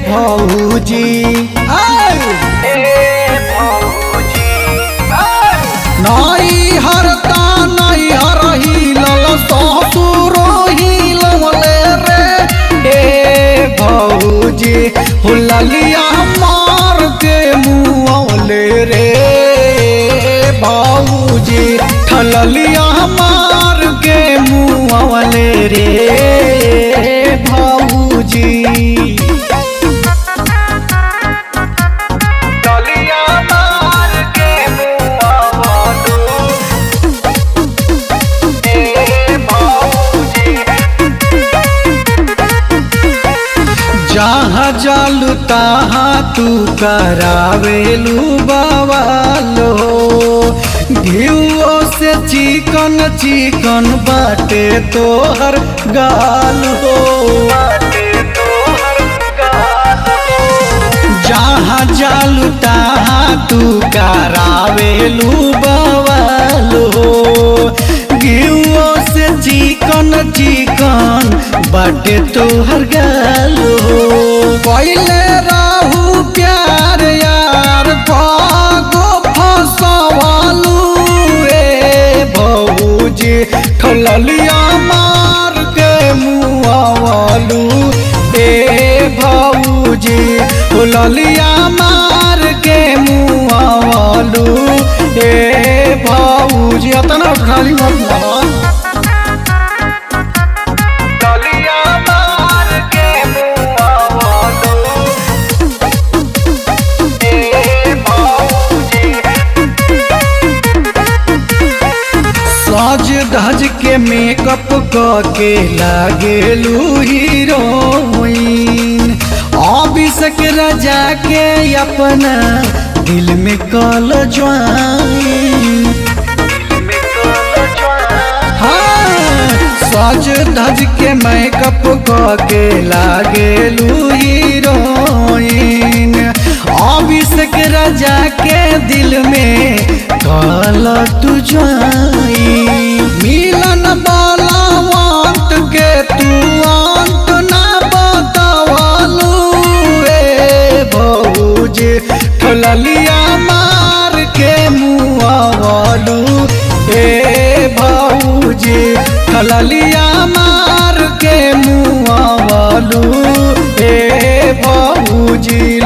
भौजी नई हरता नई हर हिलल ससुर हिलवले रे भौजी हुललिया मार के मुँहले रे भौजी ठललिया मार के मुँहले रे भौजी जहाँ जालू तहाँ तू करावेलू बवालो घियो से चिकन चिकन बाटे तोहर गाल हो जहाँ जालू तहाँ तू करावेलू बवालो घियो से चिकन चिकन बाटे तोहर गाल हो पहले रहू प्यार यार भागो फसवालू रे भौजी ठललिया मार के मुआवलू ए भौजी ठललिया मार के मुआवलू ए भौजी अतना खाली मत सज धज के मेकअप के लागेलू हीरोइन अभिषेक राजा के अपना दिल में कल ज्वाइन हाँ सज धज के मेकअप के लागेलू हीरोइन अभिषेक राजा के दिल में कल तू ज्वाइन मिलन बलवंत के तू अंत ना बतावलू रे भौजी ठललिया मार के मुआवलू ए भौजी ठललिया मार के मुआवलू ए भौजी।